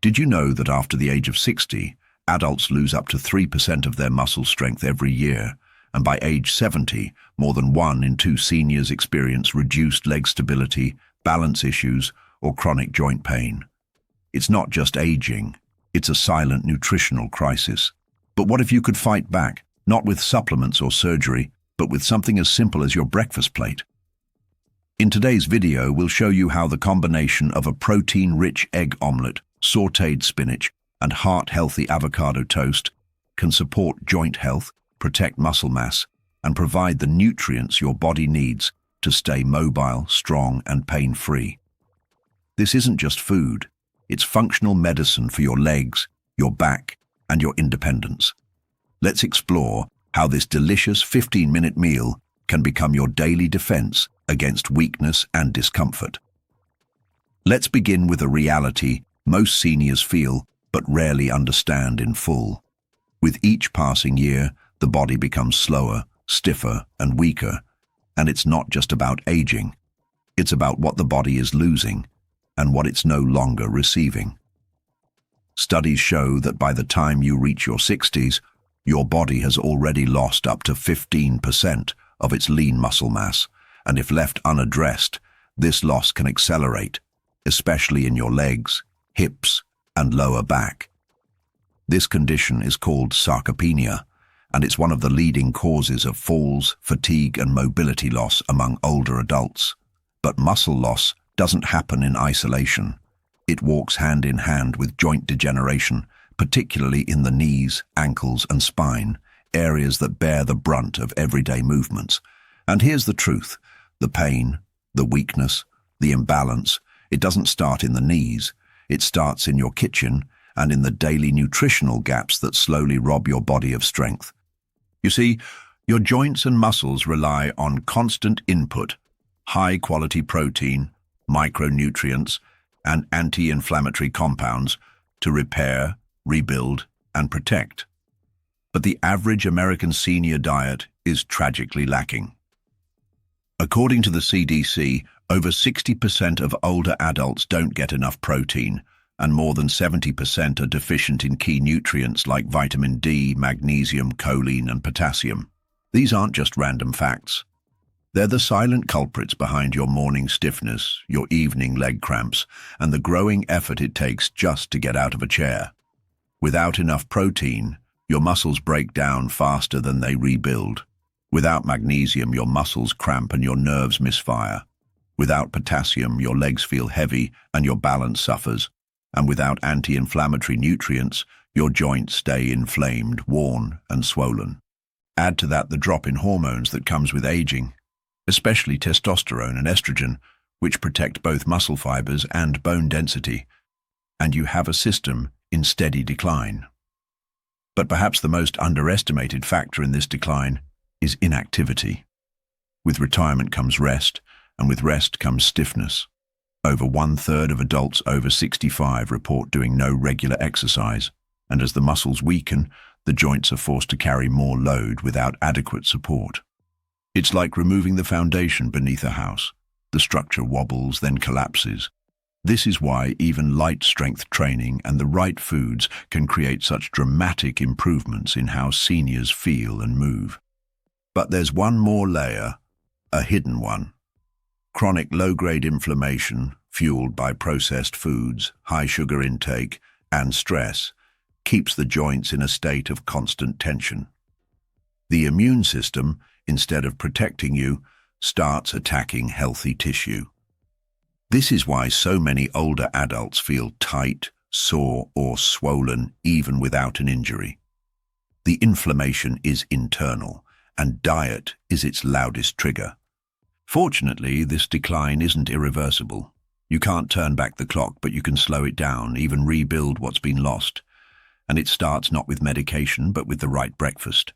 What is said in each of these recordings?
Did you know that after the age of 60, adults lose up to 3% of their muscle strength every year, and by age 70, more than 1 in 2 seniors experience reduced leg stability, balance issues, or chronic joint pain? It's not just aging, it's a silent nutritional crisis. But what if you could fight back, not with supplements or surgery, but with something as simple as your breakfast plate? In today's video, we'll show you how the combination of a protein-rich egg omelet, sautéed spinach, and heart-healthy avocado toast can support joint health, protect muscle mass, and provide the nutrients your body needs to stay mobile, strong, and pain-free. This isn't just food, it's functional medicine for your legs, your back, and your independence. Let's explore how this delicious 15-minute meal can become your daily defense against weakness and discomfort. Let's begin with a reality most seniors feel but rarely understand in full. With each passing year, the body becomes slower, stiffer, and weaker, and it's not just about aging. It's about what the body is losing and what it's no longer receiving. Studies show that by the time you reach your 60s, your body has already lost up to 15% of its lean muscle mass, and if left unaddressed, this loss can accelerate, especially in your legs, hips, and lower back. This condition is called sarcopenia, and it's one of the leading causes of falls, fatigue, and mobility loss among older adults. But muscle loss doesn't happen in isolation. It walks hand in hand with joint degeneration, particularly in the knees, ankles, and spine, areas that bear the brunt of everyday movements. And here's the truth: the pain, the weakness, the imbalance, it doesn't start in the knees. It starts in your kitchen and in the daily nutritional gaps that slowly rob your body of strength. You see, your joints and muscles rely on constant input, high-quality protein, micronutrients, and anti-inflammatory compounds to repair, rebuild, and protect. But the average American senior diet is tragically lacking. According to the CDC, over 60% of older adults don't get enough protein, and more than 70% are deficient in key nutrients like vitamin D, magnesium, choline, and potassium. These aren't just random facts. They're the silent culprits behind your morning stiffness, your evening leg cramps, and the growing effort it takes just to get out of a chair. Without enough protein, your muscles break down faster than they rebuild. Without magnesium, your muscles cramp and your nerves misfire. Without potassium, your legs feel heavy and your balance suffers. And without anti-inflammatory nutrients, your joints stay inflamed, worn, and swollen. Add to that the drop in hormones that comes with aging, especially testosterone and estrogen, which protect both muscle fibers and bone density, and you have a system in steady decline. But perhaps the most underestimated factor in this decline is inactivity. With retirement comes rest, and with rest comes stiffness. Over 1/3 of adults over 65 report doing no regular exercise, and as the muscles weaken, the joints are forced to carry more load without adequate support. It's like removing the foundation beneath a house. The structure wobbles, then collapses. This is why even light strength training and the right foods can create such dramatic improvements in how seniors feel and move. But there's one more layer, a hidden one. Chronic low-grade inflammation, fueled by processed foods, high sugar intake, and stress, keeps the joints in a state of constant tension. The immune system, instead of protecting you, starts attacking healthy tissue. This is why so many older adults feel tight, sore, or swollen even without an injury. The inflammation is internal, and diet is its loudest trigger. Fortunately, this decline isn't irreversible. You can't turn back the clock, but you can slow it down, even rebuild what's been lost. And it starts not with medication, but with the right breakfast.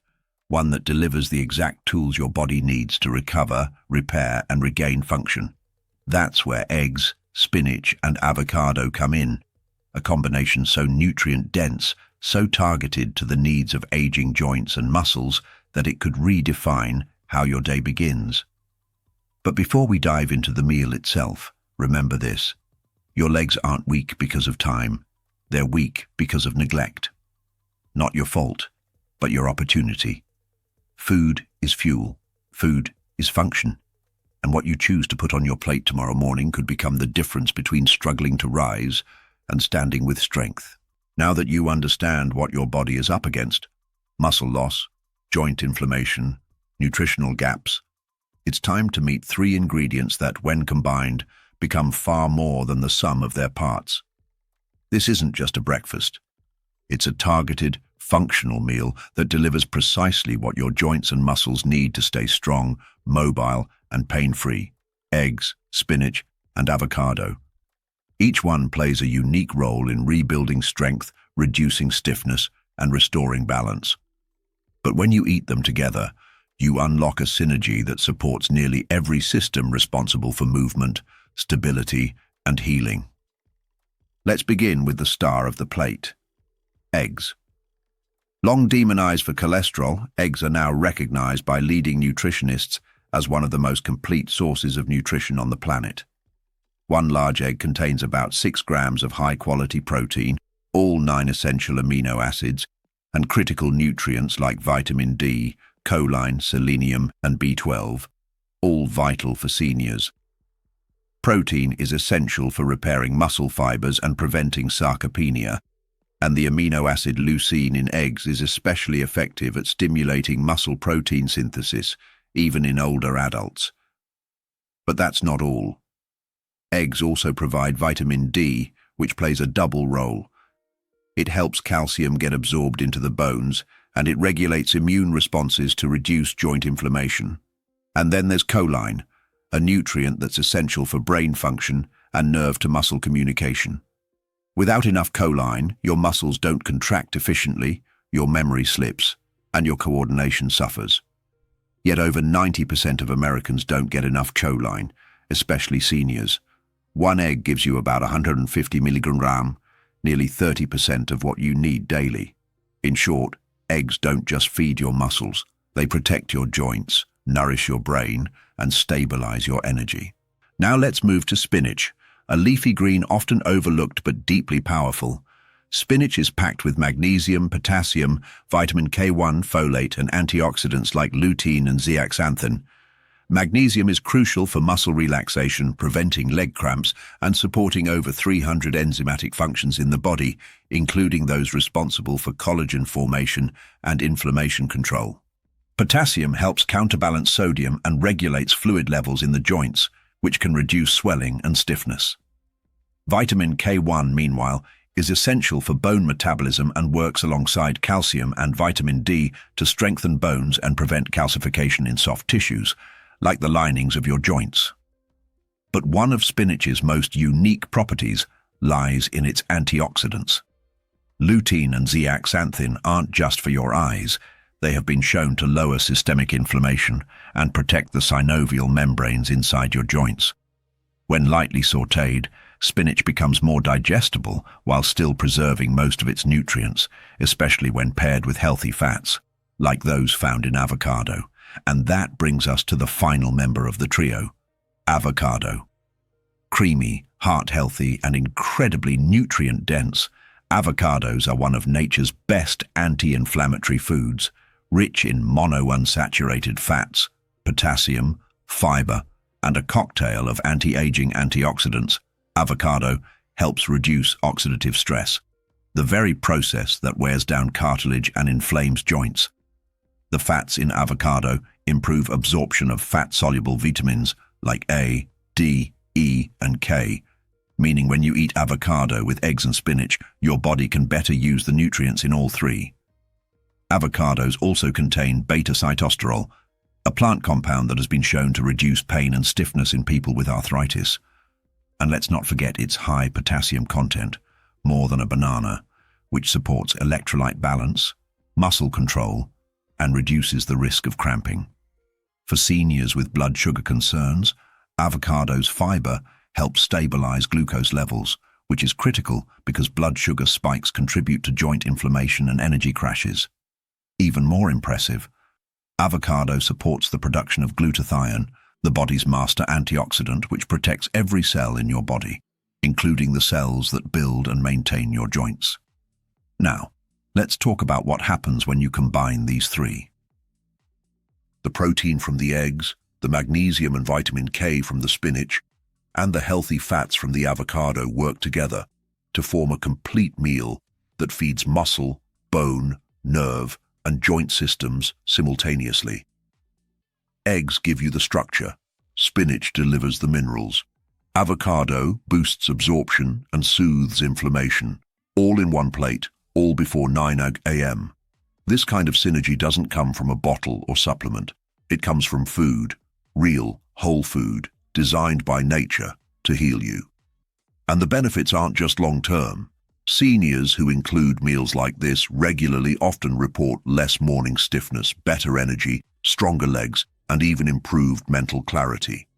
One that delivers the exact tools your body needs to recover, repair, and regain function. That's where eggs, spinach, and avocado come in. A combination so nutrient-dense, so targeted to the needs of aging joints and muscles that it could redefine how your day begins. But before we dive into the meal itself, remember this: your legs aren't weak because of time. They're weak because of neglect. Not your fault, but your opportunity. Food is fuel. Food is function. And what you choose to put on your plate tomorrow morning could become the difference between struggling to rise and standing with strength. Now that you understand what your body is up against, muscle loss, joint inflammation, nutritional gaps, it's time to meet 3 ingredients that, when combined, become far more than the sum of their parts. This isn't just a breakfast. It's a targeted, functional meal that delivers precisely what your joints and muscles need to stay strong, mobile, and pain-free. Eggs, spinach, and avocado. Each one plays a unique role in rebuilding strength, reducing stiffness, and restoring balance. But when you eat them together, you unlock a synergy that supports nearly every system responsible for movement, stability, and healing. Let's begin with the star of the plate: eggs. Long demonized for cholesterol, eggs are now recognized by leading nutritionists as one of the most complete sources of nutrition on the planet. One large egg contains about 6 grams of high-quality protein, all 9 essential amino acids, and critical nutrients like vitamin D, choline, selenium, and B12, all vital for seniors. Protein is essential for repairing muscle fibers and preventing sarcopenia, and the amino acid leucine in eggs is especially effective at stimulating muscle protein synthesis, even in older adults. But that's not all. Eggs also provide vitamin D, which plays a double role. It helps calcium get absorbed into the bones, and it regulates immune responses to reduce joint inflammation. And then there's choline, a nutrient that's essential for brain function and nerve-to-muscle communication. Without enough choline, your muscles don't contract efficiently, your memory slips, and your coordination suffers. Yet over 90% of Americans don't get enough choline, especially seniors. One egg gives you about 150 milligrams, nearly 30% of what you need daily. In short, eggs don't just feed your muscles, they protect your joints, nourish your brain, and stabilize your energy. Now let's move to spinach, a leafy green often overlooked but deeply powerful. Spinach is packed with magnesium, potassium, vitamin K1, folate, and antioxidants like lutein and zeaxanthin. Magnesium is crucial for muscle relaxation, preventing leg cramps, and supporting over 300 enzymatic functions in the body, including those responsible for collagen formation and inflammation control. Potassium helps counterbalance sodium and regulates fluid levels in the joints, which can reduce swelling and stiffness. Vitamin K1, meanwhile, is essential for bone metabolism and works alongside calcium and vitamin D to strengthen bones and prevent calcification in soft tissues, like the linings of your joints. But one of spinach's most unique properties lies in its antioxidants. Lutein and zeaxanthin aren't just for your eyes. They have been shown to lower systemic inflammation and protect the synovial membranes inside your joints. When lightly sautéed, spinach becomes more digestible while still preserving most of its nutrients, especially when paired with healthy fats, like those found in avocado. And that brings us to the final member of the trio: avocado. Creamy, heart-healthy, and incredibly nutrient-dense, avocados are one of nature's best anti-inflammatory foods, rich in monounsaturated fats, potassium, fiber, and a cocktail of anti-aging antioxidants. Avocado helps reduce oxidative stress, the very process that wears down cartilage and inflames joints. The fats in avocado improve absorption of fat-soluble vitamins like A, D, E, and K, meaning when you eat avocado with eggs and spinach, your body can better use the nutrients in all 3. Avocados also contain beta-sitosterol, a plant compound that has been shown to reduce pain and stiffness in people with arthritis. And let's not forget its high potassium content, more than a banana, which supports electrolyte balance, muscle control, and reduces the risk of cramping. For seniors with blood sugar concerns, avocado's fiber helps stabilize glucose levels, which is critical because blood sugar spikes contribute to joint inflammation and energy crashes. Even more impressive, avocado supports the production of glutathione, the body's master antioxidant which protects every cell in your body. including the cells that build and maintain your joints. Now, let's talk about what happens when you combine these three. The protein from the eggs, the magnesium and vitamin K from the spinach, and the healthy fats from the avocado work together to form a complete meal that feeds muscle, bone, nerve, and joint systems simultaneously. Eggs give you the structure, spinach delivers the minerals, avocado boosts absorption and soothes inflammation, all in one plate, all before 9 a.m. This kind of synergy doesn't come from a bottle or supplement. It comes from food, real, whole food, designed by nature to heal you. And the benefits aren't just long-term. Seniors who include meals like this regularly often report less morning stiffness, better energy, stronger legs, and even improved mental clarity.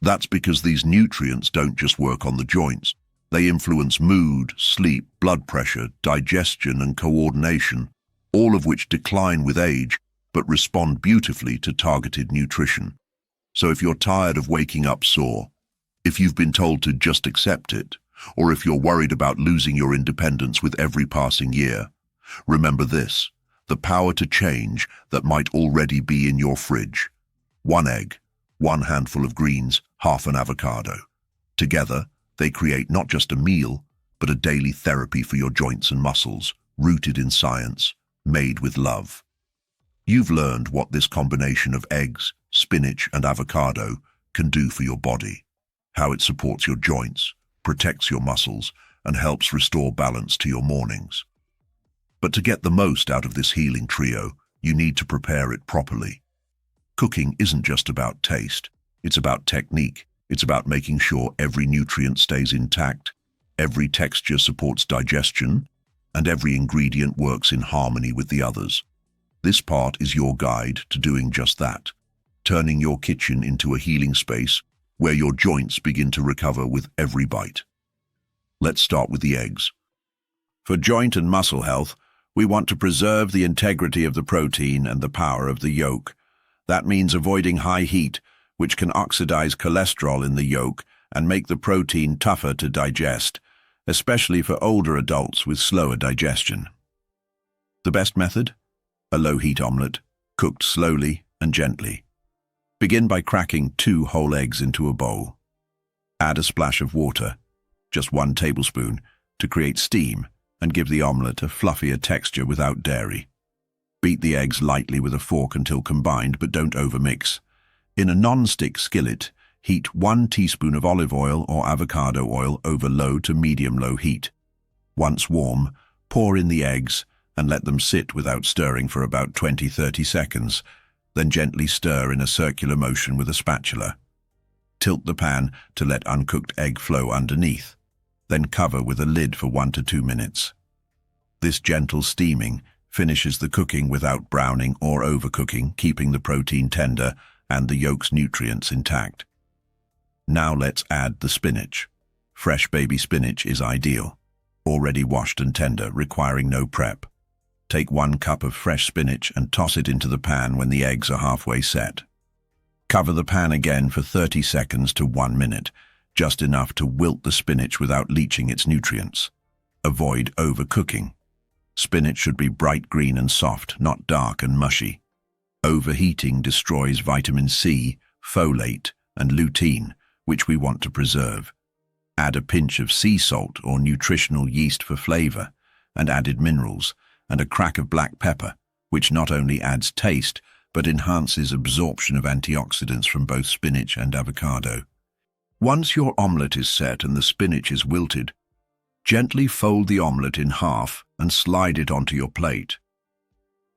That's because these nutrients don't just work on the joints. They influence mood, sleep, blood pressure, digestion, and coordination, all of which decline with age, but respond beautifully to targeted nutrition. So if you're tired of waking up sore, if you've been told to just accept it, or if you're worried about losing your independence with every passing year, remember this: the power to change that might already be in your fridge. 1 egg, 1 handful of greens, half an avocado. Together, they create not just a meal, but a daily therapy for your joints and muscles, rooted in science, made with love. You've learned what this combination of eggs, spinach, and avocado can do for your body, how it supports your joints, protects your muscles, and helps restore balance to your mornings. But to get the most out of this healing trio, you need to prepare it properly. Cooking isn't just about taste, it's about technique. It's about making sure every nutrient stays intact, every texture supports digestion, and every ingredient works in harmony with the others. This part is your guide to doing just that, turning your kitchen into a healing space where your joints begin to recover with every bite. Let's start with the eggs. For joint and muscle health, we want to preserve the integrity of the protein and the power of the yolk. That means avoiding high heat, which can oxidize cholesterol in the yolk and make the protein tougher to digest, especially for older adults with slower digestion. The best method? A low-heat omelet, cooked slowly and gently. Begin by cracking 2 whole eggs into a bowl. Add a splash of water, just 1 tablespoon, to create steam and give the omelet a fluffier texture without dairy. Beat the eggs lightly with a fork until combined, but don't overmix. In a non-stick skillet, heat 1 teaspoon of olive oil or avocado oil over low to medium-low heat. Once warm, pour in the eggs and let them sit without stirring for about 20-30 seconds, then gently stir in a circular motion with a spatula. Tilt the pan to let uncooked egg flow underneath, then cover with a lid for 1 to 2 minutes. This gentle steaming finishes the cooking without browning or overcooking, keeping the protein tender and the yolk's nutrients intact. Now let's add the spinach. Fresh baby spinach is ideal, already washed and tender, requiring no prep. Take 1 cup of fresh spinach and toss it into the pan when the eggs are halfway set. Cover the pan again for 30 seconds to 1 minute, just enough to wilt the spinach without leaching its nutrients. Avoid overcooking. Spinach should be bright green and soft, not dark and mushy. Overheating destroys vitamin C, folate, and lutein, which we want to preserve. Add a pinch of sea salt or nutritional yeast for flavor, and added minerals, and a crack of black pepper, which not only adds taste, but enhances absorption of antioxidants from both spinach and avocado. Once your omelet is set and the spinach is wilted, gently fold the omelet in half and slide it onto your plate.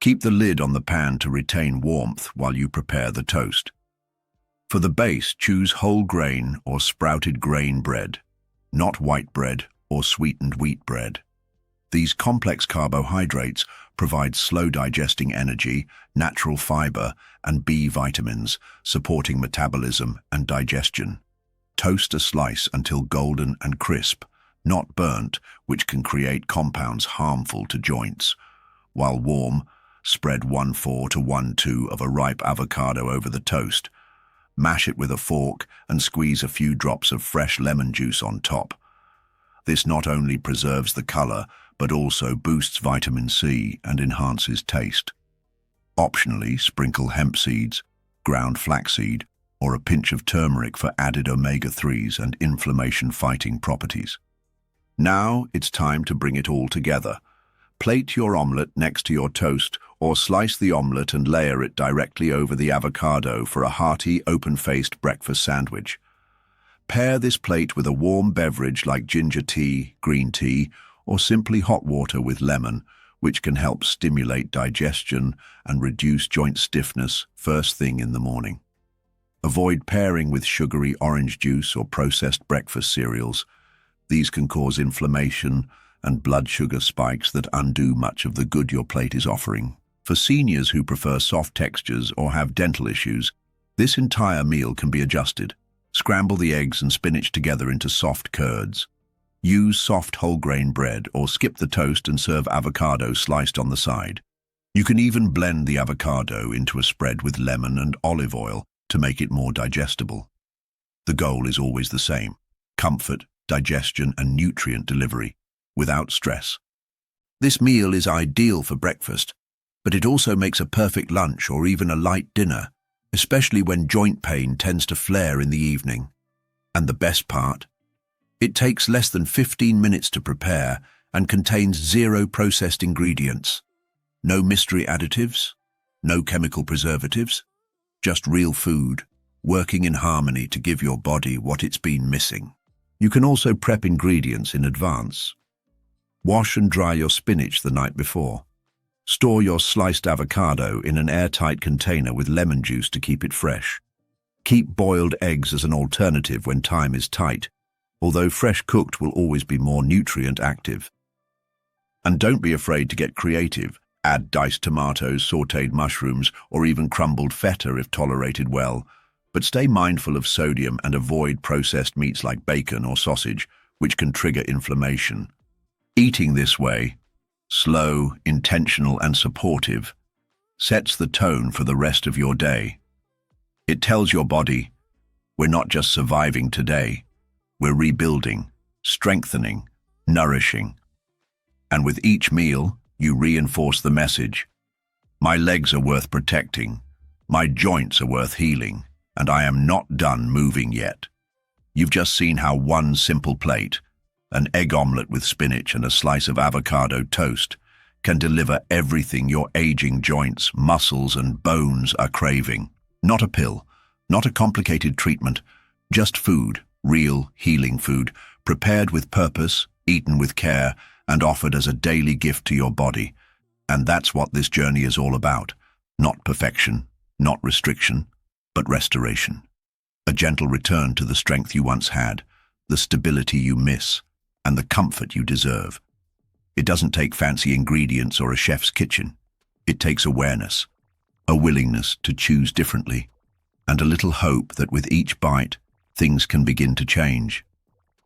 Keep the lid on the pan to retain warmth while you prepare the toast. For the base, choose whole grain or sprouted grain bread, not white bread or sweetened wheat bread. These complex carbohydrates provide slow-digesting energy, natural fiber, and B vitamins, supporting metabolism and digestion. Toast a slice until golden and crisp, not burnt, which can create compounds harmful to joints. While warm, spread 1/4 to 1/2 of a ripe avocado over the toast. Mash it with a fork and squeeze a few drops of fresh lemon juice on top. This not only preserves the color, but also boosts vitamin C and enhances taste. Optionally, sprinkle hemp seeds, ground flaxseed, or a pinch of turmeric for added omega-3s and inflammation-fighting properties. Now it's time to bring it all together. Plate your omelette next to your toast, or slice the omelette and layer it directly over the avocado for a hearty, open-faced breakfast sandwich. Pair this plate with a warm beverage like ginger tea, green tea, or simply hot water with lemon, which can help stimulate digestion and reduce joint stiffness first thing in the morning. Avoid pairing with sugary orange juice or processed breakfast cereals. These can cause inflammation and blood sugar spikes that undo much of the good your plate is offering. For seniors who prefer soft textures or have dental issues, this entire meal can be adjusted. Scramble the eggs and spinach together into soft curds. Use soft whole grain bread or skip the toast and serve avocado sliced on the side. You can even blend the avocado into a spread with lemon and olive oil to make it more digestible. The goal is always the same: comfort, digestion, and nutrient delivery, without stress. This meal is ideal for breakfast, but it also makes a perfect lunch or even a light dinner, especially when joint pain tends to flare in the evening. And the best part? It takes less than 15 minutes to prepare and contains 0 processed ingredients. No mystery additives, no chemical preservatives, just real food, working in harmony to give your body what it's been missing. You can also prep ingredients in advance. Wash and dry your spinach the night before. Store your sliced avocado in an airtight container with lemon juice to keep it fresh. Keep boiled eggs as an alternative when time is tight, although fresh cooked will always be more nutrient active. And don't be afraid to get creative. Add diced tomatoes, sautéed mushrooms, or even crumbled feta if tolerated well. But stay mindful of sodium and avoid processed meats like bacon or sausage, which can trigger inflammation. Eating this way, slow, intentional, and supportive, sets the tone for the rest of your day. It tells your body, we're not just surviving today, we're rebuilding, strengthening, nourishing. And with each meal, you reinforce the message: my legs are worth protecting, my joints are worth healing, and I am not done moving yet. You've just seen how one simple plate, an egg omelette with spinach and a slice of avocado toast, can deliver everything your aging joints, muscles, and bones are craving. Not a pill, not a complicated treatment, just food, real healing food, prepared with purpose, eaten with care, and offered as a daily gift to your body. And that's what this journey is all about. Not perfection, not restriction, but restoration. A gentle return to the strength you once had, the stability you miss, and the comfort you deserve. It doesn't take fancy ingredients or a chef's kitchen. It takes awareness, a willingness to choose differently, and a little hope that with each bite, things can begin to change.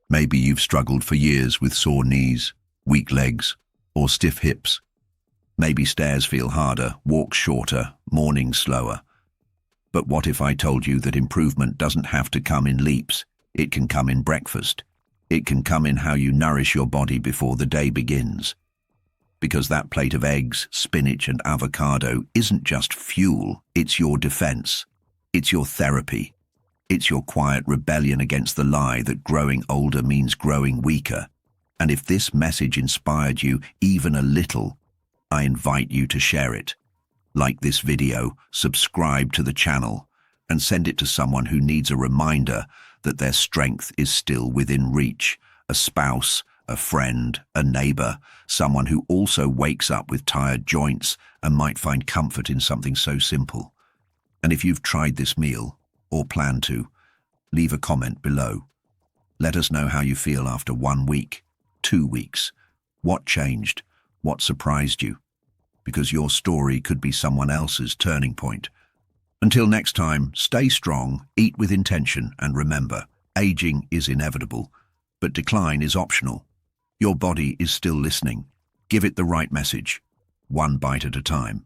Maybe you've struggled for years with sore knees, weak legs, or stiff hips. Maybe stairs feel harder, walks shorter, mornings slower. But what if I told you that improvement doesn't have to come in leaps? It can come in breakfast. It can come in how you nourish your body before the day begins. Because that plate of eggs, spinach, and avocado isn't just fuel, it's your defense. It's your therapy. It's your quiet rebellion against the lie that growing older means growing weaker. And if this message inspired you even a little, I invite you to share it. Like this video, subscribe to the channel, and send it to someone who needs a reminder that their strength is still within reach. A spouse, a friend, a neighbor, someone who also wakes up with tired joints and might find comfort in something so simple. And if you've tried this meal, or plan to, leave a comment below. Let us know how you feel after 1 week, 2 weeks. What changed? What surprised you? Because your story could be someone else's turning point. Until next time, stay strong, eat with intention, and remember, aging is inevitable, but decline is optional. Your body is still listening. Give it the right message, one bite at a time.